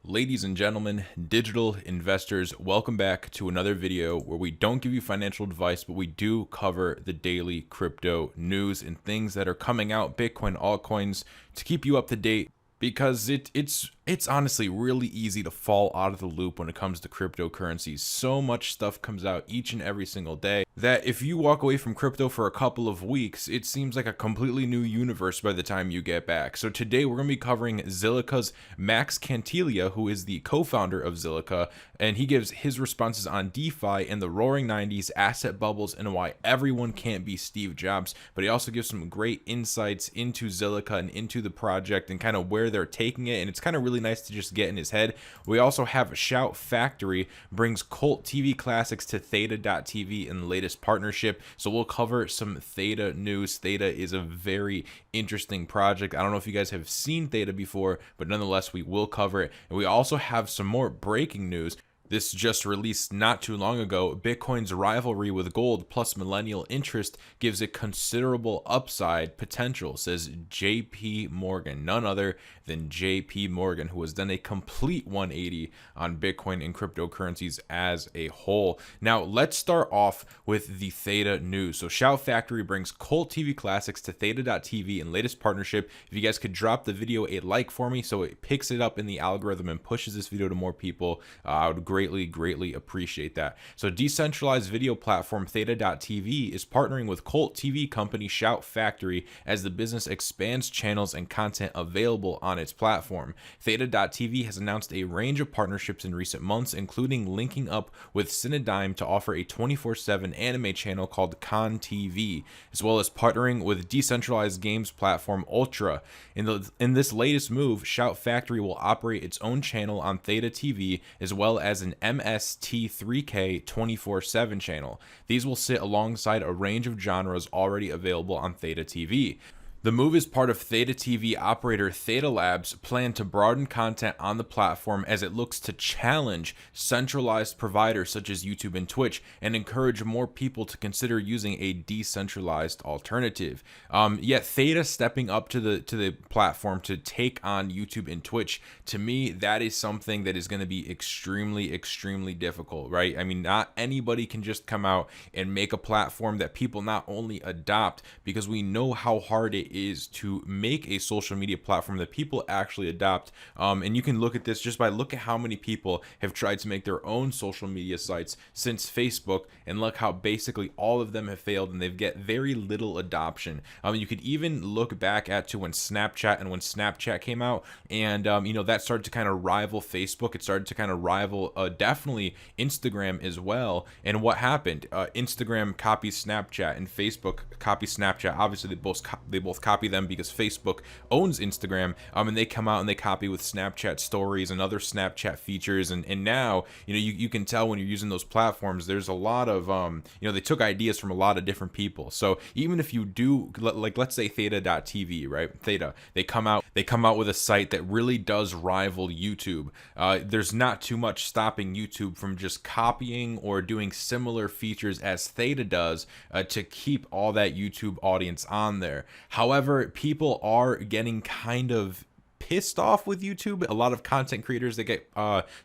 Ladies and gentlemen, digital investors, welcome back to another video where we don't give you financial advice, but we do cover the daily crypto news and things that are coming out, Bitcoin, altcoins, to keep you up to date. Because it's honestly really easy to fall out of the loop when it comes to cryptocurrencies. So much stuff comes out each and every single day that if you walk away from crypto for a couple of weeks, it seems like a completely new universe by the time you get back. So today we're going to be covering Zilliqa's Max Cantiglia, who is the co-founder of Zilliqa, and he gives his responses on DeFi and the roaring 90s, asset bubbles, and why everyone can't be Steve Jobs. But he also gives some great insights into Zilliqa and into the project and kind of where they're taking it, and it's kind of really nice to just get in his head. We also have Shout Factory brings cult TV classics to Theta.tv in the latest partnership, so we'll cover some Theta news. Theta is a very interesting project. I don't know if you guys have seen Theta before, but nonetheless we will cover it. And we also have some more breaking news. This just released not too long ago. Bitcoin's rivalry with gold plus millennial interest gives it considerable upside potential, says JPMorgan, none other than JPMorgan, who has done a complete 180 on Bitcoin and cryptocurrencies as a whole. Now, let's start off with the Theta news. So Shout Factory brings cult TV classics to Theta.tv in latest partnership. If you guys could drop the video a like for me so it picks it up in the algorithm and pushes this video to more people, I would greatly appreciate that. So decentralized video platform Theta.tv is partnering with cult TV company Shout Factory as the business expands channels and content available on its platform. Theta.tv has announced a range of partnerships in recent months, including linking up with Cinedigm to offer a 24/7 anime channel called Con TV, as well as partnering with decentralized games platform Ultra. In this latest move, Shout Factory will operate its own channel on Theta TV as well as an MST3K 24/7 channel. These will sit alongside a range of genres already available on Theta TV. The move is part of Theta TV operator Theta Labs' plan to broaden content on the platform as it looks to challenge centralized providers such as YouTube and Twitch and encourage more people to consider using a decentralized alternative. Yet Theta stepping up to the platform to take on YouTube and Twitch, to me, that is something that is going to be extremely difficult, right? I mean, not anybody can just come out and make a platform that people not only adopt, because we know how hard it is to make a social media platform that people actually adopt. And you can look at this just by look at how many people have tried to make their own social media sites since Facebook, and look how basically all of them have failed and they've get very little adoption. You could even look back at to when Snapchat came out, and that started to kind of rival Facebook. It started to kind of rival definitely Instagram as well. And what happened? Instagram copies Snapchat and Facebook copies Snapchat. Obviously they both copy them because Facebook owns Instagram, and they come out and they copy with Snapchat stories and other Snapchat features, and now you can tell when you're using those platforms there's a lot of they took ideas from a lot of different people. So even if you do, like, let's say Theta.tv, right? Theta, they come out with a site that really does rival YouTube. There's not too much stopping YouTube from just copying or doing similar features as Theta does to keep all that YouTube audience on there. However, people are getting kind of pissed off with YouTube. A lot of content creators that get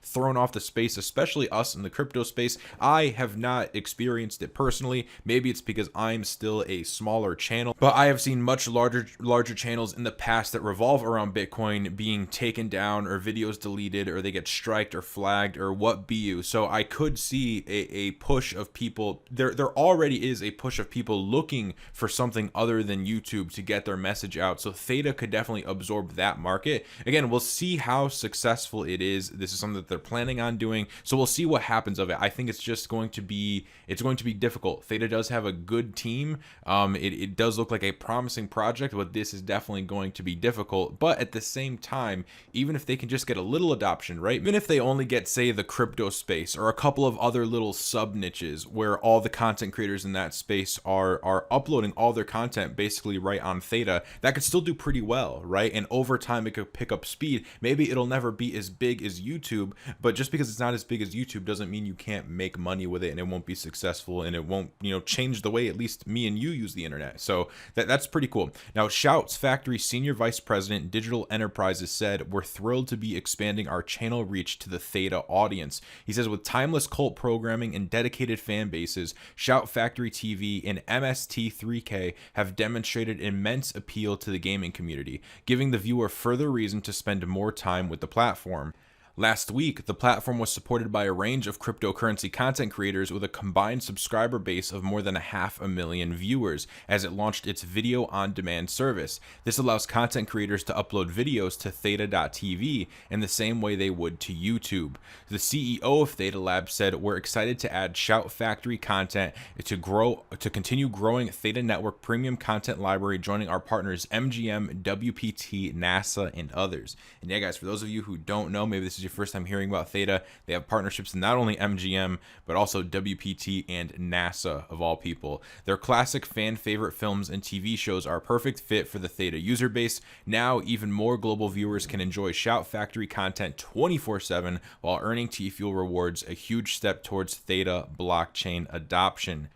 thrown off the space, especially us in the crypto space. I have not experienced it personally. Maybe it's because I'm still a smaller channel, but I have seen much larger channels in the past that revolve around Bitcoin being taken down or videos deleted, or they get striked or flagged or what be you. So I could see a push of people. There already is a push of people looking for something other than YouTube to get their message out. So Theta could definitely absorb that market. Again, we'll see how successful it is. This is something that they're planning on doing, so we'll see what happens of it. I think it's just going to be difficult. Theta does have a good team. It does look like a promising project, but this is definitely going to be difficult. But at the same time, even if they can just get a little adoption, right? Even if they only get, say, the crypto space or a couple of other little sub niches where all the content creators in that space are uploading all their content basically right on Theta, that could still do pretty well, right? And over time, it to pick up speed. Maybe it'll never be as big as YouTube, but just because it's not as big as YouTube doesn't mean you can't make money with it and it won't be successful and it won't, change the way at least me and you use the internet. So that's pretty cool. Now, Shout's Factory Senior Vice President, Digital Enterprises said, "We're thrilled to be expanding our channel reach to the Theta audience." He says, with timeless cult programming and dedicated fan bases, Shout Factory TV and MST3K have demonstrated immense appeal to the gaming community, giving the viewer further reason to spend more time with the platform. Last week, the platform was supported by a range of cryptocurrency content creators with a combined subscriber base of more than 500,000 viewers as it launched its video on demand service. This allows content creators to upload videos to Theta.tv in the same way they would to YouTube. The CEO of Theta Labs said, "We're excited to add Shout Factory content to continue growing Theta Network premium content library, joining our partners MGM, WPT, NASA, and others." And yeah, guys, for those of you who don't know, maybe this is your first time hearing about Theta, they have partnerships in not only MGM, but also WPT and NASA, of all people. Their classic fan favorite films and TV shows are a perfect fit for the Theta user base. Now, even more global viewers can enjoy Shout Factory content 24/7 while earning tfuel rewards, a huge step towards Theta blockchain adoption.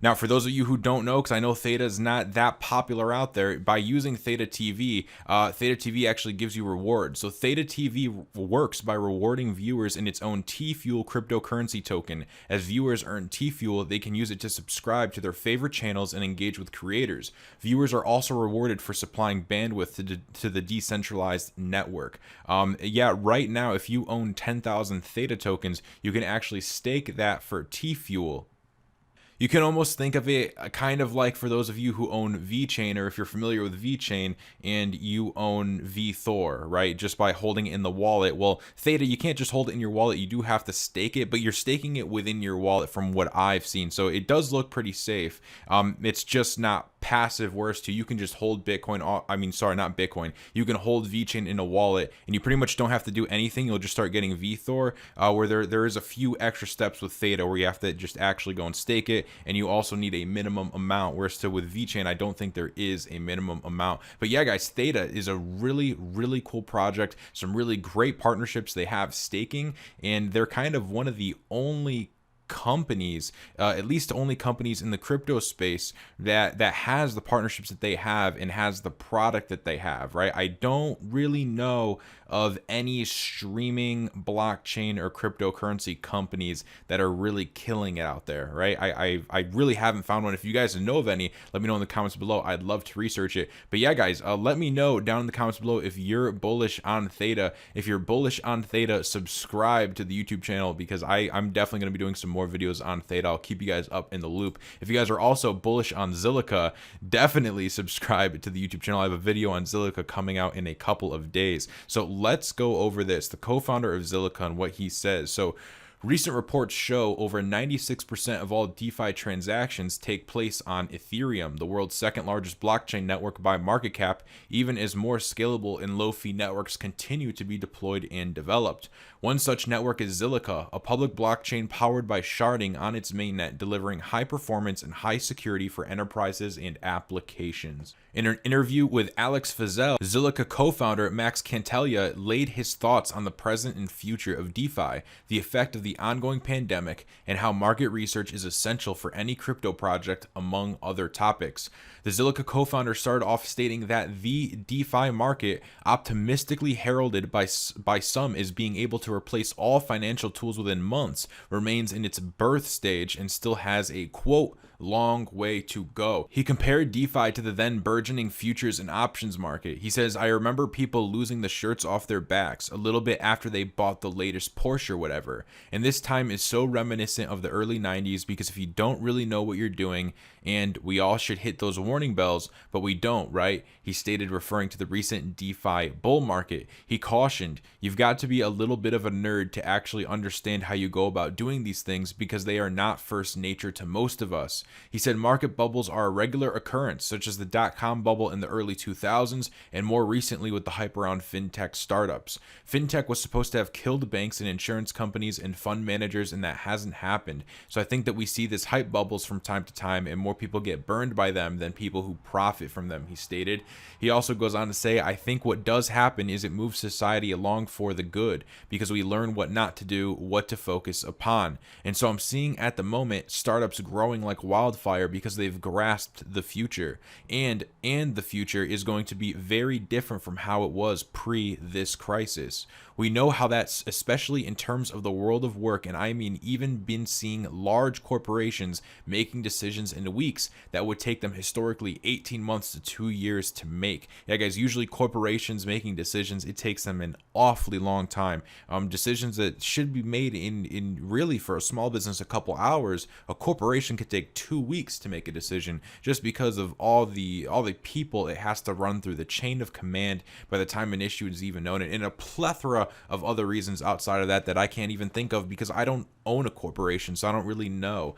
Now, for those of you who don't know, because I know Theta is not that popular out there, by using Theta TV, Theta TV actually gives you rewards. So Theta TV works by rewarding viewers in its own tfuel cryptocurrency token. As viewers earn tfuel, they can use it to subscribe to their favorite channels and engage with creators. Viewers are also rewarded for supplying bandwidth to the decentralized network. Right now, if you own 10,000 Theta tokens, you can actually stake that for tfuel. You can almost think of it kind of like for those of you who own vechain, or if you're familiar with vechain and you own vthor, right? Just by holding it in the wallet. Well, Theta, you can't just hold it in your wallet. You do have to stake it, but you're staking it within your wallet from what I've seen. So it does look pretty safe. It's just not passive, whereas you can just hold Bitcoin. Not Bitcoin. You can hold vechain in a wallet and you pretty much don't have to do anything. You'll just start getting vthor, where there is a few extra steps with Theta where you have to just actually go and stake it. And you also need a minimum amount, whereas with vechain, I don't think there is a minimum amount. But yeah, guys, Theta is a really, really cool project. Some really great partnerships they have staking, and they're kind of one of the only companies, at least only companies in the crypto space that has the partnerships that they have and has the product that they have, right? I don't really know of any streaming blockchain or cryptocurrency companies that are really killing it out there, right? I really haven't found one. If you guys know of any, let me know in the comments below. I'd love to research it. But yeah, guys, let me know down in the comments below if you're bullish on Theta. If you're bullish on Theta, subscribe to the YouTube channel, because I'm definitely going to be doing some more videos on Theta. I'll keep you guys up in the loop. If you guys are also bullish on Zilliqa, definitely subscribe to the YouTube channel. I have a video on Zilliqa coming out in a couple of days. So let's go over this. The co-founder of Zilliqa and what he says. So recent reports show over 96% of all DeFi transactions take place on Ethereum, the world's second largest blockchain network by market cap, even as more scalable and low-fee networks continue to be deployed and developed. One such network is Zilliqa, a public blockchain powered by sharding on its mainnet, delivering high performance and high security for enterprises and applications. In an interview with Alex Fazel, Zilliqa co-founder Max Cantelia laid his thoughts on the present and future of DeFi, the effect of the ongoing pandemic, and how market research is essential for any crypto project, among other topics. The Zilliqa co-founder started off stating that the DeFi market, optimistically heralded by some as being able to replace all financial tools within months, remains in its birth stage and still has a, quote, long way to go. He compared DeFi to the then burgeoning futures and options market. He says, "I remember people losing the shirts off their backs a little bit after they bought the latest Porsche or whatever. And this time is so reminiscent of the early 90s, because if you don't really know what you're doing, and we all should hit those warning bells, but we don't, right?" He stated, referring to the recent DeFi bull market. He cautioned, "You've got to be a little bit of a nerd to actually understand how you go about doing these things, because they are not first nature to most of us." He said market bubbles are a regular occurrence, such as the dot-com bubble in the early 2000s, and more recently with the hype around fintech startups. Fintech was supposed to have killed banks and insurance companies and fund managers, and that hasn't happened. So I think that we see this hype bubbles from time to time, and more people get burned by them than people who profit from them, he stated. He also goes on to say, I think what does happen is it moves society along for the good, because we learn what not to do, what to focus upon. And so I'm seeing at the moment startups growing like wildfire because they've grasped the future, and the future is going to be very different from how it was pre this crisis. We know how that's, especially in terms of the world of work, and I mean even been seeing large corporations making decisions in weeks that would take them historically 18 months to 2 years to make. Yeah, guys, usually corporations making decisions, it takes them an awfully long time. Decisions that should be made in really, for a small business, a couple hours, a corporation could take 2 weeks to make a decision, just because of all the people it has to run through, the chain of command by the time an issue is even known, and a plethora of other reasons outside of that I can't even think of, because I don't own a corporation, so I don't really know.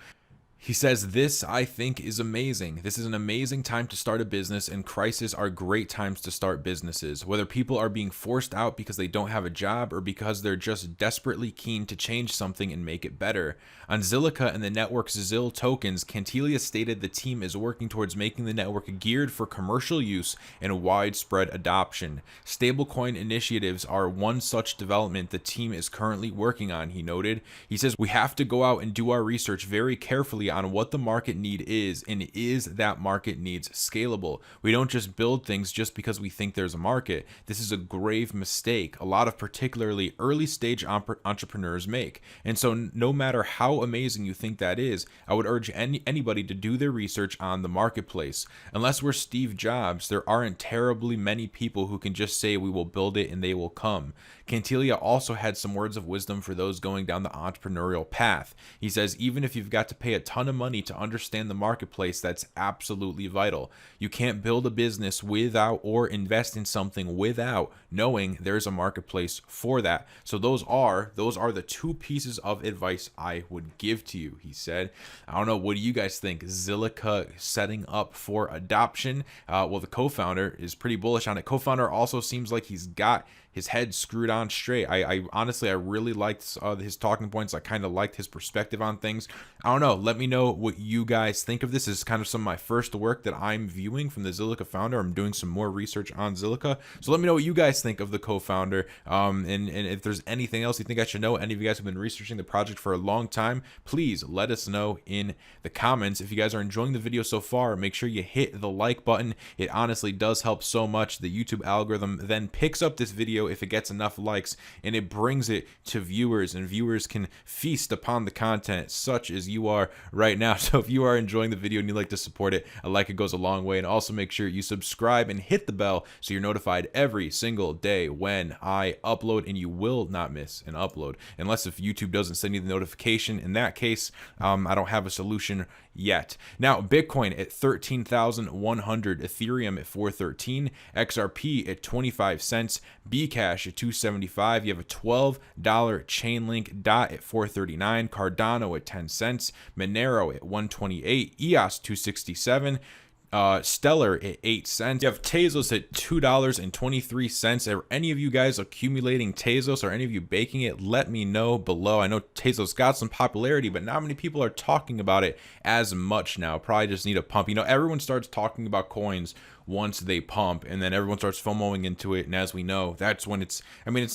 He says, this, I think, is amazing. This is an amazing time to start a business, and crises are great times to start businesses. Whether people are being forced out because they don't have a job or because they're just desperately keen to change something and make it better. On Zilliqa and the network's Zill tokens, Cantelia stated the team is working towards making the network geared for commercial use and widespread adoption. Stablecoin initiatives are one such development the team is currently working on, he noted. He says, we have to go out and do our research very carefully on what the market need is, and is that market needs scalable. We don't just build things just because we think there's a market. This is a grave mistake a lot of particularly early stage entrepreneurs make. And so no matter how amazing you think that is, I would urge anybody to do their research on the marketplace. Unless we're Steve Jobs, there aren't terribly many people who can just say we will build it and they will come. Cantelia also had some words of wisdom for those going down the entrepreneurial path. He says, even if you've got to pay a ton of money to understand the marketplace, that's absolutely vital. You can't build a business without, or invest in something without knowing there's a marketplace for that. So those are the two pieces of advice I would give to you, he said. I don't know, what do you guys think? Zilliqa setting up for adoption? Well, the co-founder is pretty bullish on it. Co-founder also seems like he's got his head screwed on straight. I honestly, I really liked his talking points. I kind of liked his perspective on things. I don't know. Let me know what you guys think of this. This is kind of some of my first work that I'm viewing from the Zilliqa founder. I'm doing some more research on Zilliqa. So let me know what you guys think of the co-founder. And if there's anything else you think I should know, any of you guys have been researching the project for a long time, please let us know in the comments. If you guys are enjoying the video so far, make sure you hit the like button. It honestly does help so much. The YouTube algorithm then picks up this video if it gets enough likes, and it brings it to viewers, and viewers can feast upon the content such as you are right now. So if you are enjoying the video and you'd like to support it, a like, it goes a long way. And also make sure you subscribe and hit the bell so you're notified every single day when I upload, and you will not miss an upload unless if YouTube doesn't send you the notification. In that case, I don't have a solution yet. Now, Bitcoin at 13,100, Ethereum at 413, XRP at 25 cents, Bcash at 275. You have a $12 Chainlink DOT at 439, Cardano at 10 cents, Monero at 128, EOS 267. Stellar at 8 cents. You have Tezos at $2.23. Are any of you guys accumulating Tezos? Are any of you baking it? Let me know below. I know Tezos got some popularity, but not many people are talking about it as much now. Probably just need a pump. You know, everyone starts talking about coins once they pump, and then everyone starts FOMOing into it. And as we know, that's when it's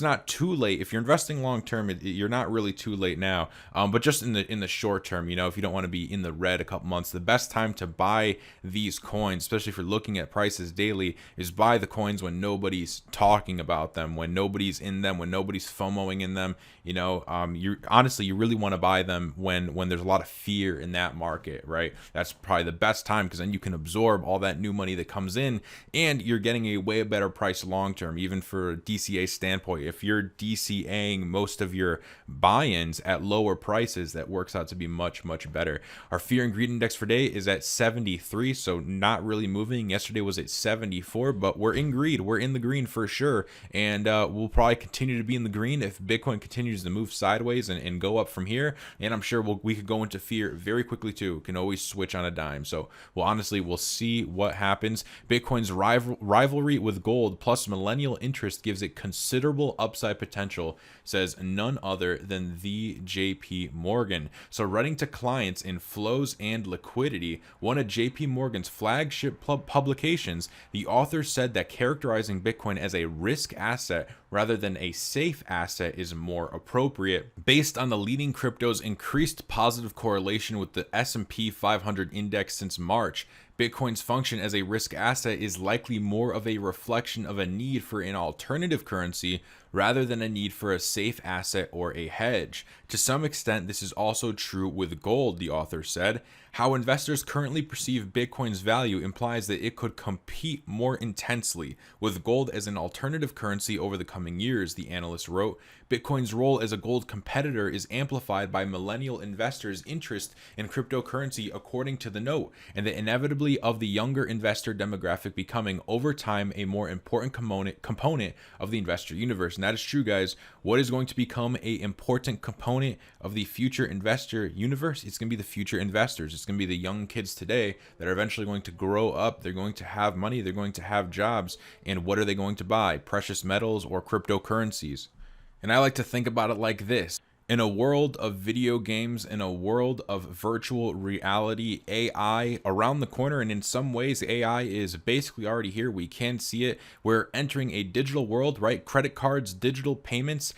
not too late. If you're investing long term, you're not really too late now. But just in the short term, you know, if you don't want to be in the red a couple months, the best time to buy these coins, especially if you're looking at prices daily, is buy the coins when nobody's talking about them, when nobody's in them, when nobody's FOMOing in them. You know, you really want to buy them when there's a lot of fear in that market, right? That's probably the best time, because then you can absorb all that new money that comes in, and you're getting a way better price long term. Even for a DCA standpoint, if you're DCAing most of your buy-ins at lower prices, that works out to be much better. Our fear and greed index for today is at 73, so not really moving. Yesterday was at 74, but we're in greed. We're in the green for sure, and we'll probably continue to be in the green if Bitcoin continues to move sideways and go up from here. And I'm sure we could go into fear very quickly too. Can always switch on a dime. So we'll see what happens. Bitcoin's rivalry with gold plus millennial interest gives it considerable upside potential, says none other than the JPMorgan. So writing to clients in Flows and Liquidity, one of JPMorgan's flagship publications, the author said that characterizing Bitcoin as a risk asset rather than a safe asset is more appropriate. Based on the leading crypto's increased positive correlation with the S&P 500 index since March, Bitcoin's function as a risk asset is likely more of a reflection of a need for an alternative currency rather than a need for a safe asset or a hedge. To some extent, this is also true with gold, the author said. How investors currently perceive Bitcoin's value implies that it could compete more intensely with gold as an alternative currency over the coming years, the analyst wrote. Bitcoin's role as a gold competitor is amplified by millennial investors' interest in cryptocurrency, according to the note, and the inevitably of the younger investor demographic becoming over time a more important component of the investor universe. And that is true, guys. What is going to become a important component of the future investor universe? It's going to be the future investors. It's going to be the young kids today that are eventually going to grow up. They're going to have money. They're going to have jobs. And what are they going to buy? Precious metals or cryptocurrencies? And I like to think about it like this. In a world of video games, in a world of virtual reality, AI around the corner, and in some ways AI is basically already here. We can see it. We're entering a digital world, right? Credit cards, digital payments.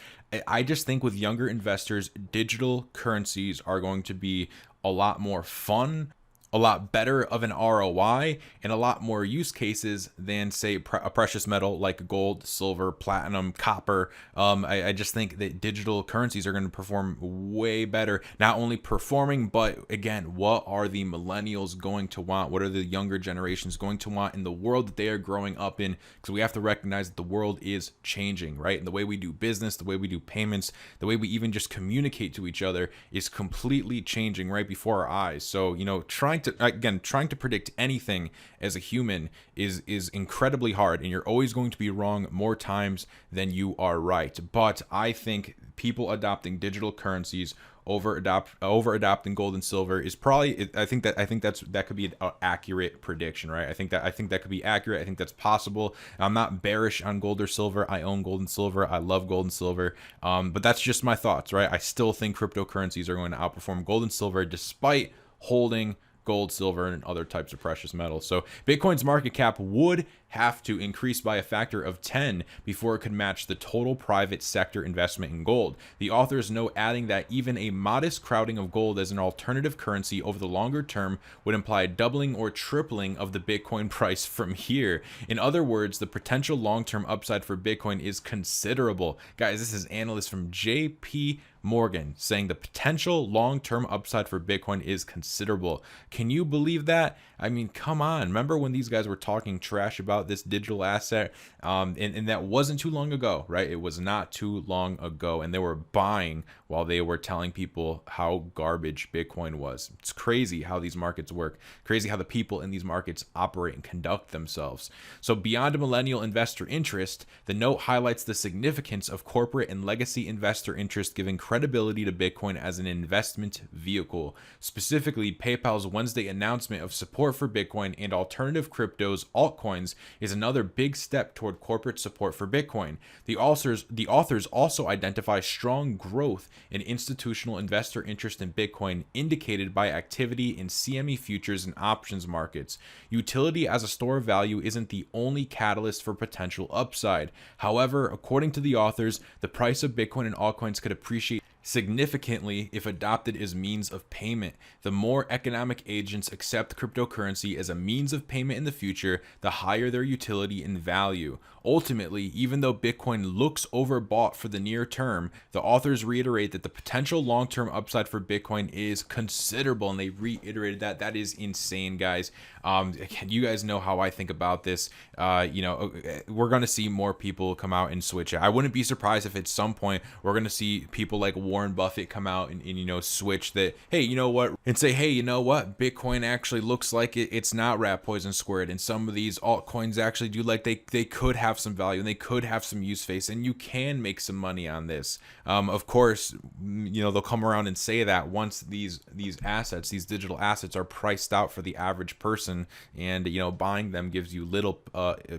I just think with younger investors, digital currencies are going to be a lot more fun, a lot better of an ROI, and a lot more use cases than, say, a precious metal like gold, silver, platinum, copper. I just think that digital currencies are going to perform way better. Not only performing, but again, what are the millennials going to want? What are the younger generations going to want in the world that they are growing up in? Because we have to recognize that the world is changing, right? And the way we do business, the way we do payments, the way we even just communicate to each other is completely changing right before our eyes. So, trying to predict anything as a human is incredibly hard, and you're always going to be wrong more times than you are right. But I think people adopting digital currencies over adopting gold and silver is probably, I think that could be an accurate prediction, right? I think that could be accurate. I think that's possible. I'm not bearish on gold or silver. I own gold and silver. I love gold and silver. But that's just my thoughts, right? I still think cryptocurrencies are going to outperform gold and silver despite holding gold, silver, and other types of precious metals. So Bitcoin's market cap would have to increase by a factor of 10 before it could match the total private sector investment in gold. The authors note, adding that even a modest crowding of gold as an alternative currency over the longer term would imply a doubling or tripling of the Bitcoin price from here. In other words, the potential long-term upside for Bitcoin is considerable. Guys, this is analyst from JPMorgan saying the potential long-term upside for Bitcoin is considerable. Can you believe that? I mean, come on. Remember when these guys were talking trash about this digital asset? And that wasn't too long ago, right? It was not too long ago. And they were buying while they were telling people how garbage Bitcoin was. It's crazy how these markets work. Crazy how the people in these markets operate and conduct themselves. So beyond a millennial investor interest, the note highlights the significance of corporate and legacy investor interest giving credibility to Bitcoin as an investment vehicle. Specifically, PayPal's Wednesday announcement of support for Bitcoin and alternative cryptos, altcoins, is another big step toward corporate support for Bitcoin. The authors also identify strong growth in institutional investor interest in Bitcoin, indicated by activity in CME futures and options markets. Utility as a store of value isn't the only catalyst for potential upside. However, according to the authors, the price of Bitcoin and altcoins could appreciate significantly if adopted as means of payment. The more economic agents accept cryptocurrency as a means of payment in the future, the higher their utility and value. Ultimately, even though Bitcoin looks overbought for the near term, the authors reiterate that the potential long-term upside for Bitcoin is considerable, and they reiterated that. That is insane, guys. You guys know how I think about this. We're going to see more people come out and switch it. I wouldn't be surprised if at some point we're going to see people like Warren Buffett come out and you know, switch that, hey, you know what, and say, hey, you know what, Bitcoin actually looks like it's not rat poison squared, and some of these altcoins actually do, like they could have some value and they could have some use case, and you can make some money on this. Of course, you know, they'll come around and say that once these assets, these digital assets, are priced out for the average person, and you know, buying them gives you little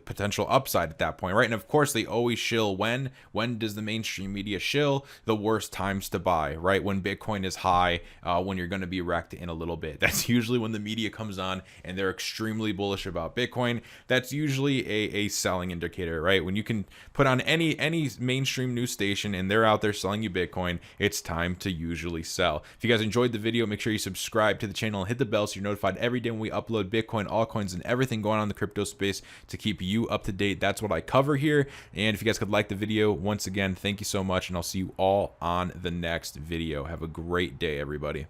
potential upside at that point, right? And of course, they always shill when does the mainstream media shill? The worst times to buy, right? When Bitcoin is high, when you're going to be wrecked in a little bit. That's usually when the media comes on and they're extremely bullish about Bitcoin. That's usually a selling indicator, right? When you can put on any mainstream news station and they're out there selling you Bitcoin, it's time to usually sell. If you guys enjoyed the video, make sure you subscribe to the channel and hit the bell so you're notified every day when we upload Bitcoin, altcoins, and everything going on in the crypto space to keep you up to date. That's what I cover here. And if you guys could like the video, once again, thank you so much, and I'll see you all on the next video. Have a great day, everybody.